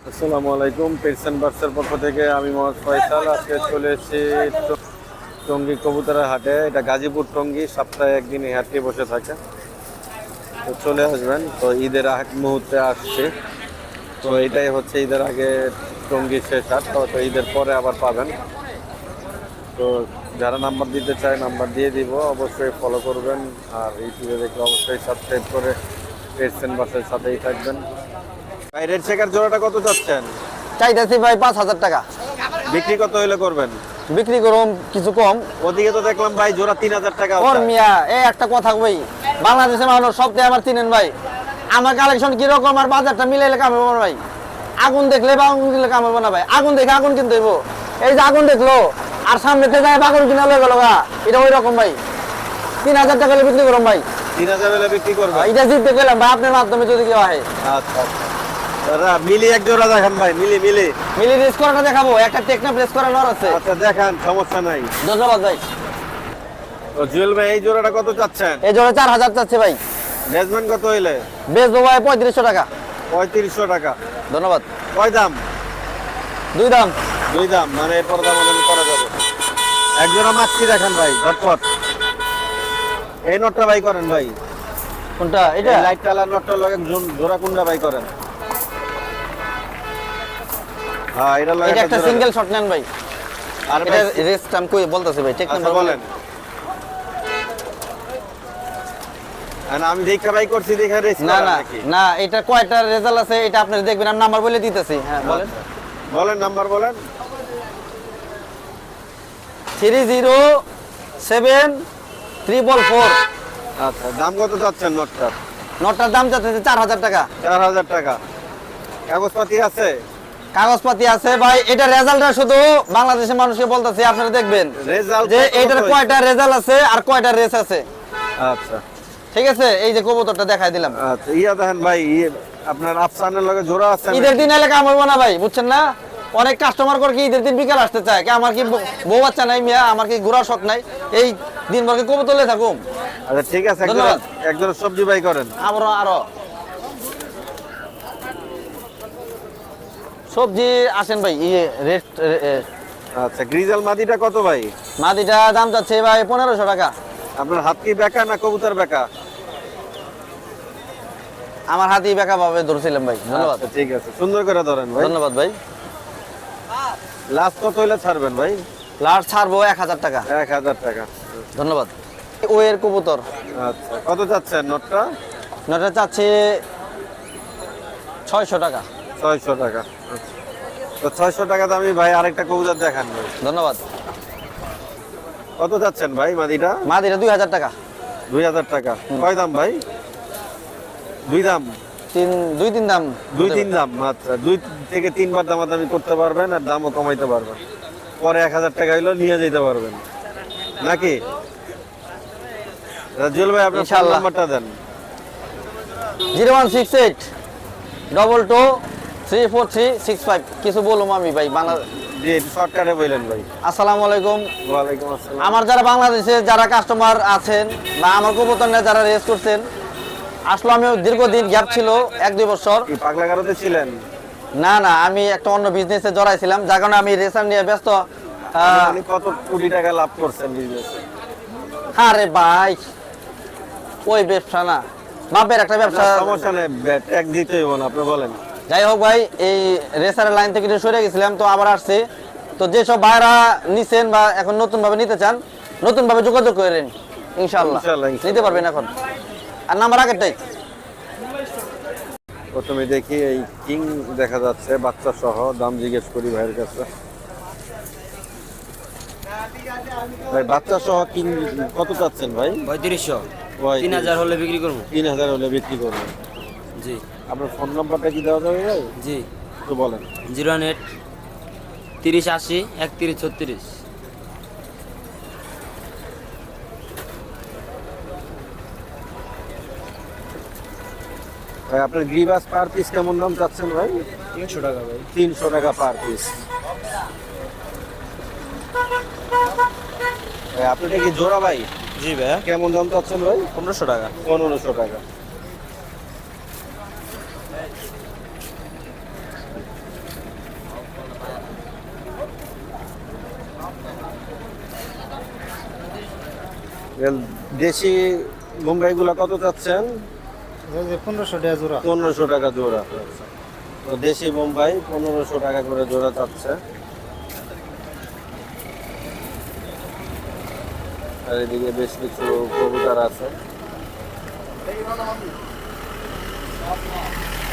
আসসালামু আলাইকুম। পেরসন বার্ডসের পক্ষ থেকে আমি মোহাম্মদ ফয়সাল। আজকে চলে এসেছি টঙ্গী কবুতরের হাটে। এটা গাজীপুর টঙ্গী, সপ্তাহে একদিন এই হাটটি বসে থাকে। তো চলে আসবেন। তো ঈদের আগ মুহূর্তে আসছে, তো এটাই হচ্ছে ঈদের আগে টঙ্গী শেষ হাট। তো ঈদের পরে আবার পাবেন। তো যারা নাম্বার দিতে চায় নাম্বার দিয়ে দিব, অবশ্যই ফলো করবেন। আর ইউটিউবে দেখলে অবশ্যই সাবস্ক্রাইব করে পেরসন বার্ডসের সাথেই থাকবেন। ভাই রেড চেকার জোড়াটা কত চাচ্ছেন? চাইতেছি ভাই 5,000 টাকা। বিক্রি কত হইলে করবেন? বিক্রি করুম কিছু কম। ওদিকে তো দেখলাম ভাই জোড়া 3,000 টাকা। ওর মিয়া এই একটা কথা ভাই, বাংলাদেশের মানুষ সপ্তাহে আমার চিনেন ভাই, আমার কালেকশন কিরকম আর বাজারটা মিলাইলে কাম হবে না ভাই। আগুন দেখলে বা আগুন দিলে কাম হবে না ভাই। আগুন দেখে আগুন কিনতে হইব। এই যে আগুন দেখলো আর সামনেতে যায় আগুন কিনা লয়ে গেল গা, এটা ওই রকম ভাই। 3,000 টাকা বিক্রি করুম ভাই। 3,000 হলে বিক্রি করবেন? এটা জিততে গেলাম ভাই আপনার মাধ্যমে যদি কেউ হয়। আচ্ছা দাদা মিলি এক জোড়া দেখান ভাই। মিলি মিলি মিলি রেস করাটা দেখাবো, একটা টেকনা প্রেস করা লর আছে। আচ্ছা দেখান, সমস্যা নাই। ধন্যবাদ ভাই। তো জুয়েল ভাই এই জোড়াটা কত চাচ্ছেন? এই জন্য 4,000 চাচ্ছে ভাই। বেচবেন কত হইলে? বেচবো ভাই 3500 টাকা। 3500 টাকা। ধন্যবাদ। কয় দাম? দুই দাম। দুই দাম, মানে এরপর দাম করা যাবে। এক জোড়া মাছকি দেখান ভাই ঝটপট। এই নোটটা ভাই করেন ভাই। কোনটা? এটা লাইট কালার নোটটা লাগে জোড়া কোনটা ভাই করেন? হ্যাঁ এটা লাগে। এটা একটা সিঙ্গেল শট নেন ভাই। আর এটা রেস্ট টাইম কই বলতাছে ভাই, টেক নাম্বার বলেন। আমি দেখা ভাই করছি, দেখা রেস না না না, এটা কয়টা রেজাল্ট আছে এটা আপনারা দেখবেন, আমি নাম্বার বলে দিতেছি। হ্যাঁ বলেন বলেন, নাম্বার বলেন। 307344। আচ্ছা দাম কত চাচ্ছেন নোটটার? নোটটার দাম যাচ্ছে 4,000 টাকা। 4,000 টাকা। কাগজপাতি আছে? কাগজপাতি আছে ভাই। এটা রেজাল্টটা শুধু বাংলাদেশের মানুষকে বলতেছি, আপনারা দেখবেন রেজাল্ট যে এটার কয়টা রেজাল্ট আছে আর কয়টা রেস আছে। আচ্ছা ঠিক আছে, এই যে কবুতরটা দেখাই দিলাম। আচ্ছা ইয়া দেখেন ভাই, আপনার আফসানের লগে জোড়া আছে? ঈদের দিন এলাকা আমার না ভাই, বুঝছেন না? অনেক কাস্টমার করে কি ঈদের দিন বিকাল আসতে চায়, আমার কি বউ বাচ্চা নাই মিয়া, আমার কি ঘোরার শখ নাই, এই দিন ভর কি কবুতর লয়ে থাকুম। আচ্ছা ঠিক আছে, ধন্যবাদ। একজন সবজি ভাই করেন। আরো সবজি আসেন ভাই। রেট আচ্ছা গ্রিজাল মাদিটা কত ভাই? মাদিটা দাম যাচ্ছে ভাই 1500 টাকা। আপনার হাত কি বেকা না কবুতর বেকা? আমার হাতি বেকা ভাবে ধরছিলাম ভাই। ধন্যবাদ। আচ্ছা, ঠিক আছে, সুন্দর করে ধরেন ভাই। ধন্যবাদ ভাই। লাস্ট কত হইলে ছাড়বেন ভাই? লাস্ট ছাড়বো 1000 টাকা। 1000 টাকা। ধন্যবাদ। ও এর কবুতর। আচ্ছা কত চাচ্ছেন নোটটা? নটা চাচ্ছি 600 টাকা। 600 টাকা। আচ্ছা। তো 600 টাকা দামি ভাই আরেকটা কবুতর দেখান ভাই। ধন্যবাদ। কত চাচ্ছেন ভাই মাদিটা? মাদিটা 2000 টাকা। 2000 টাকা। কয় দাম ভাই? দুই দাম? দুই তিন দাম। 2-3 দাম। আচ্ছা 2 থেকে 3 বার দামাদামি করতে পারবেন আর দামও কমাইতে পারবেন। পরে 1000 টাকা হইলো নিয়ে যেতে পারবেন নাকি? রাজুল ভাই আপনার ফোন ইনশাআল্লাহ। নাম্বারটা দেন। 0168 22 34365। কিছু বলুম আমি ভাই বাংলা। জি শর্টকাটে বললেন ভাই। আসসালামু আলাইকুম। ওয়ালাইকুম আসসালাম। আমার যারা বাংলাদেশে যারা কাস্টমার আছেন বা আমার কবুতর নিয়ে যারা রেস করছেন, আসলে আমি দীর্ঘদিন গ্যাপ ছিল 1-2 বছর। কি পাগলা গারোতে ছিলেন? না না, আমি একটা অন্য বিজনেসে জড়াইছিলাম, যার কারণে আমি রেসার নিয়ে ব্যস্ত। আপনি কত কোটি টাকা লাভ করছেন বিজনেসে? আরে ভাই ওই ব্যবসা না, বাপের একটা ব্যবসা। সমস্যা নেই, ট্যাগ দিতে হইব না, আপনি বলেন। যাই হোক ভাই, এই রেসারের লাইন থেকে একটু সরে গেছিলাম, তো আবার আসছি। তো যেসব ভাইরা নিছেন বা এখন নতুন ভাবে নিতে চান, নতুন ভাবে যোগাযোগ করেন, ইনশাআল্লাহ নিতে পারবেন এখন। আর নাম্বার আগেরটাই। প্রথমে দেখি এই কিং দেখা যাচ্ছে বাচ্চা সহ, দাম জিজ্ঞেস করি ভাইয়ের কাছে। ভাই বাচ্চা সহ কিং কত চাচ্ছেন ভাই? 3500। 3000 হলে বিক্রি করবো। 3000 হলে বিক্রি করবেন। জি আপনার ফোন নাম্বারটা কি দেওয়া যাবে ভাই? জি। একটু বলেন। 08 30 80 31 36। ভাই আপনার গ্রিবাস পার পিস কেমন দাম চাচ্ছেন ভাই? 300 টাকা ভাই। 300 টাকা পার পিস। ভাই আপনাদের কি জোড়া ভাই? জি ভাইয়া। কেমন দাম চাচ্ছেন ভাই? 1500 টাকা। 1500 টাকা। দেশি বোম্বাইগুলো কত চাচ্ছেন? 1500 টাকা জোড়া। 1500 টাকা জোড়া। তো দেশি বোম্বাই 1500 টাকা করে জোড়া চাচ্ছে। আর এদিকে বেশ কিছু কবুতর আছে,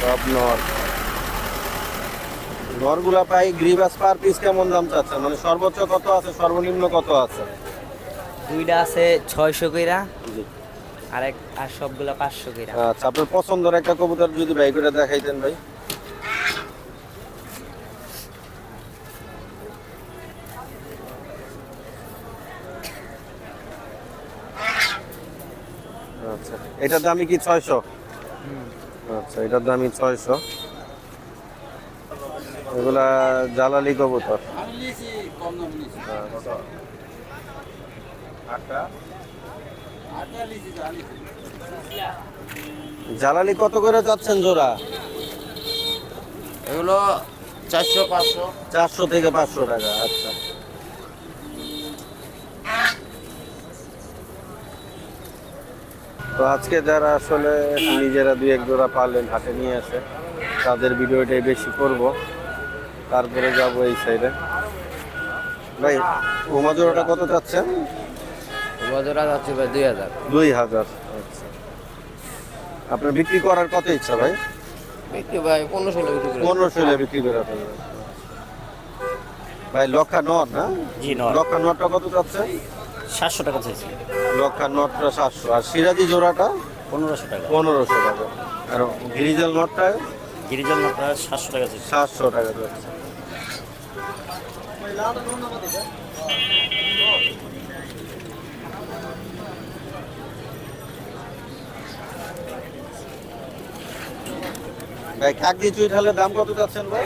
সব নর। নরগুলা পাই গ্রিবাস পার পিস কেমন দাম চাচ্ছে? মানে সর্বোচ্চ কত আছে, সর্বনিম্ন কত আছে? দুইটা আছে 600 কইরা, আর সবগুলা 500 কইরা। আচ্ছা, আপনার পছন্দের একটা কবুতর যদি ভাই করে দেখাইতেন ভাই। আচ্ছা, এটার দামই কি 600? আচ্ছা, এটার দামই 600। এগুলা জালালি কবুতর। জালালি কত করে যাচ্ছেন জোড়া? এগুলো 400 500। 400 থেকে 500 টাকা। আচ্ছা, তো আজকে যারা আসলে নিজেরা দুই এক জোড়া পারলেন হাটে নিয়ে আসে, তাদের ভিডিওটাই বেশি করব। তারপরে যাব এই সাইডে। ভাই ওমা জোড়াটা কত চাচ্ছেন? বড়রা যাচ্ছে ভাই 2000। 2000। আচ্ছা, আপনার বিক্রি করার কত ইচ্ছা ভাই? বিক্রি ভাই 1500 বিক্রি করে। 1500 বিক্রি করে ফেলবেন। ভাই লক্ষা নট না? জি নর। লক্ষা নটটা কত চাচ্ছে? 700 টাকা চাইছি। লক্ষা নটটা 700, আর সিরাজি জোড়াটা 1500 টাকা। 1500 টাকা, আর গ্রিজেল নটটা গিরিজল নটটা 700 টাকা চাইছি। 700 টাকা যাচ্ছে। ভাই কাকদি চুইঠালের দাম কত চাচ্ছেন ভাই?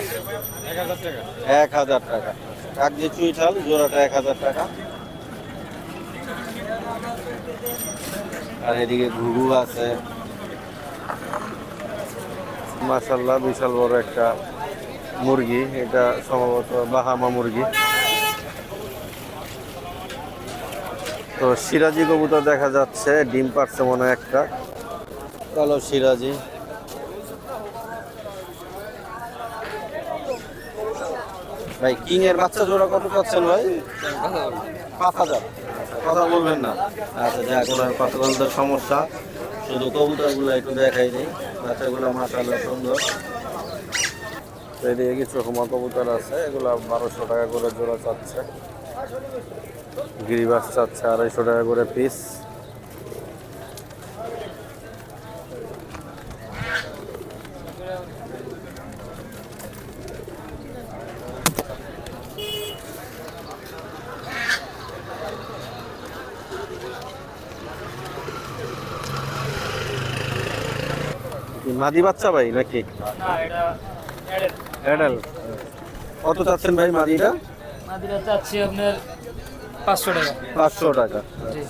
1000 টাকা। 1000 টাকা। কাকদি চুইঠাল জোড়াটা 1000 টাকা। আর এদিকে ঘুঘু আছে, মাশাআল্লাহ বিশাল বড় একটা মুরগি, এটা সম্ভবত বাহামা মুরগি। তো সিরাজি কবুতর দেখা যাচ্ছে, ডিম পারছে মনে হয় একটা, কালো সিরাজি। ভাই কিং এর বাচ্চা জোড়া কত পাচ্ছেন ভাই? 5000। কথা বলবেন না? আচ্ছা, যাক, ওনার কথা বলতে সমস্যা, শুধু কবুতরগুলো একটু দেখাই দিই। বাচ্চাগুলো মাশাআল্লাহ সুন্দর। তো এদিকে কিছু হুমা কবুতর আছে, এগুলো 1200 টাকা করে জোড়া চাচ্ছে। গিরিবাস চাচ্ছে 250 টাকা করে পিস। মাদি বাচ্চা ভাই নাকি? অ্যাডাল। কত চাচ্ছেন ভাই মাদিটা? মাদিরা চাচ্ছি আপনার 500 টাকা। 500 টাকা। জি।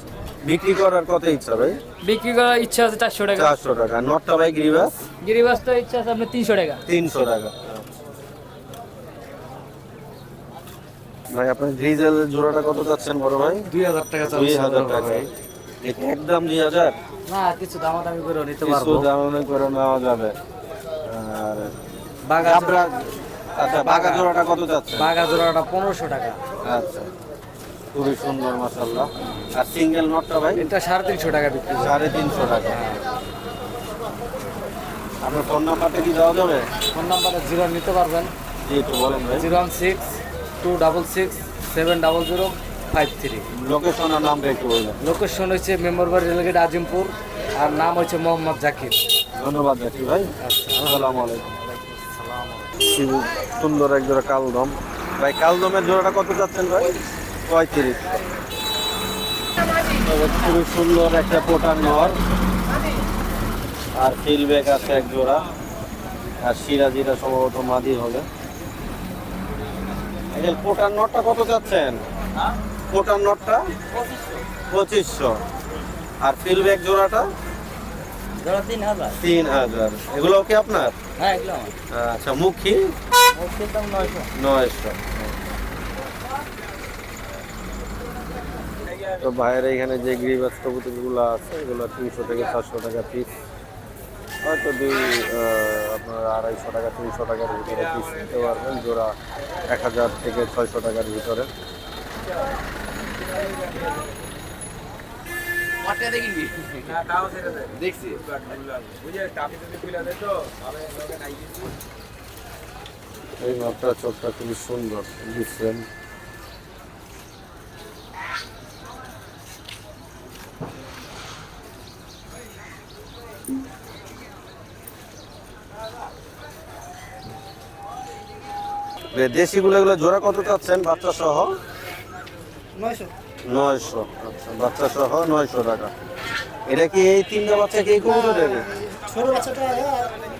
বিক্রি করার কত ইচ্ছা ভাই? বিক্রি করার ইচ্ছা আছে 400 টাকা। 400 টাকা। নটটা ভাই গিরিবাস? গিরিবাস তো ইচ্ছা আছে আপনার 300 টাকা। 300 টাকা। ভাই আপনার গ্রিজেল জোড়াটা কত চাচ্ছেন বড় ভাই? 2000 টাকা 2000 টাকা। এটা একদম 2000? না, কিছু দামাদামি করে নিতে কিছু পারবো। দাম করে নেওয়া যাবে। আর বাগা গাবরা, আচ্ছা বাগা জোড়াটা কত চাচ্ছেন? বাগা জোড়াটা 1500 টাকা। আচ্ছা, খুবই সুন্দর মাশাআল্লাহ। আর সিঙ্গেল নটটা ভাই? এটা 350 টাকা বিক্রি করে। 350 টাকা। আপনার ফোন নাম্বারটা কি দেওয়া যাবে? ফোন নাম্বারে 0 নিতে পারবেন। জি একটু বলেন ভাই। 016 266 70053। লোকেশন আর নামটা একটু বলবেন। লোকেশন হচ্ছে মেম্বারবাড়ি রেলগেট আজিমপুর, আর নাম হচ্ছে মোহাম্মদ জাকির। ধন্যবাদ জাকি ভাই। আসসালামু আলাইকুম। সুন্দর এক জোড়া কালদম। ভাই কালদমের জোড়াটা কত চাচ্ছেন ভাই? 35। খুবই সুন্দর একটা পোটার নর, আর ফিলব্যাক আছে এক জোড়া, আর সিরাজিটা সম্ভবত মাদি হবে। এই পোটার নটটা কত চাচ্ছেন? পোটার নটটা 2500। আর ফিলব্যাক জোড়াটা জোড়া 3000। 3000। এগুলো কি আপনার? হ্যাঁ, এগুলো আমার। আচ্ছা, মুখী ওর দাম 900। 900। তো ভাইয়ের এখানে যে গিরিবাজ কবুতরগুলো আছে এগুলো 300 থেকে 400 টাকা পিস, হয়তো আপনার 250 টাকা 300 টাকার ভিতরে পিস নিতে পারবেন, জোড়া 1000 থেকে 600 টাকার ভিতরে। এই মাপটা চোখটা খুবই সুন্দর, ডিফারেন্ট। দেশিগুলো এগুলো জোড়া কত চাচ্ছেন বাচ্চা সহ? 900। আচ্ছা, বাচ্চা সহ 900 টাকা। এটা কি এই তিনটা বাচ্চা কি কবুতর দেবে? ছোট বাচ্চাটা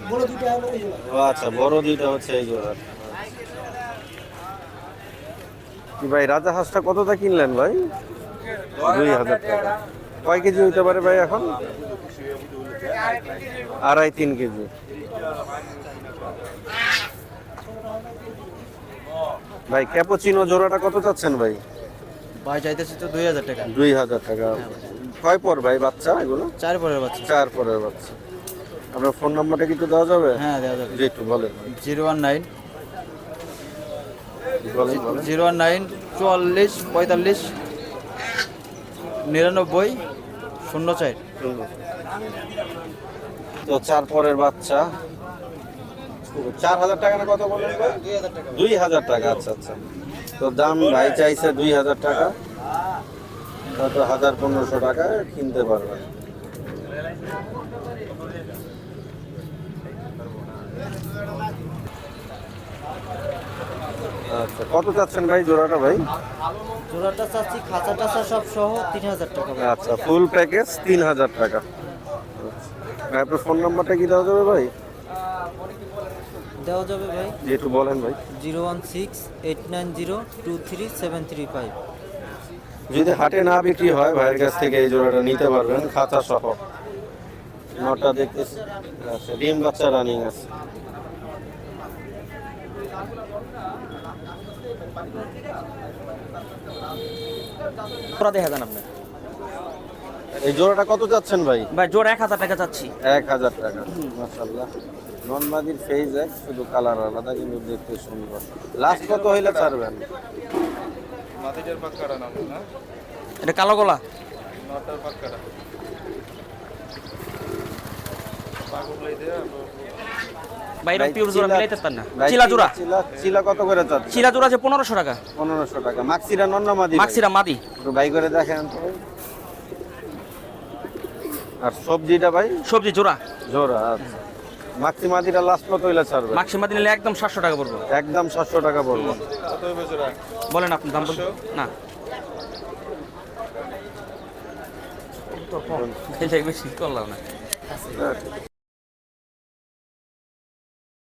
বড় দুটো হলো এই জোড়া। ও আচ্ছা, বড় দুইটা হচ্ছে এই জোড়া। কি ভাই, রাজা হাঁসটা কতটা কিনলেন ভাই? 2000 টাকা। কয় কেজি হইতে পারে ভাই এখন? 2.5-3 কেজি। ভাই ক্যাপুচিনো জোড়াটা কত চাচ্ছেন ভাই? ভাই চাইতেছি তো 2000 টাকা। 2000 টাকা। কয় পর ভাই বাচ্চা এগুলো? 4 পরের বাচ্চা। 4 পরের বাচ্চা। আপনার ফোন নাম্বারটা কি একটু দেওয়া যাবে? হ্যাঁ দেওয়া যাবে। জি একটু বলেন। 019 বলেন বলেন। 019 44 45 99 04। তো 4 পরের বাচ্চা 4000 টাকা না কত বলেন? 2000 টাকা। আচ্ছা আচ্ছা, তো দাম ভাই চাইছে 2000 টাকা, হয়তো 1500 টাকা কিনতে পারবেন। আচ্ছা, কত চাচ্ছেন ভাই জোড়াটা ভাই? জোড়াটা চাচ্ছি খাঁচা টাচা সব সহ 3000 টাকা। আচ্ছা, ফুল প্যাকেজ 3000 টাকা। ভাই আপনার ফোন নাম্বারটা কি দেওয়া যাবে ভাই? দেওয়া যাবে ভাই। জি একটু বলেন ভাই। 01689023735। যদি হাটে না বিক্রি হয় ভাইয়ের কাছ থেকে এই জোড়াটা নিতে পারবেন খাঁচা সহ। নটা দেখতেছি, আচ্ছা ডিম বাচ্চা রানিং আছে। জোড়া দেখা দেন আপনি। এই জোড়াটা কত চাচ্ছেন ভাই? ভাই জোড়া 1000 টাকা চাচ্ছি। 1000 টাকা। মাশাআল্লাহ, ননমাদির ফেজ এক, শুধু কালার আলাদা, কিন্তু দেখতে সুন্দর। লাস্ট কত হইলে ছাড়বেন? এটা কালো গলা। ভাই এটা পিওর জোড়া মিলাইতে পার না। ভাই, চিলা জোড়া। চিলা কত করে চাচ্ছেন? চিলা জোড়া আছে 1500 টাকা। 1500 টাকা। মাক্সিরা নন্নামাদি? মাক্সিরা মাদি। একটু ভাই করে দেখেন তো। আর সবজিটা ভাই? সবজি জোড়া। জোড়া। আচ্ছা, মাক্সি মাদিটা লাস্ট কত হইলে ছাড়বে? মাক্সি মাদি নিলে একদম 700 টাকা পড়বে। একদম 700 টাকা পড়বে। বলেন আপনি দাম বলুন না। বেশি করলাম না।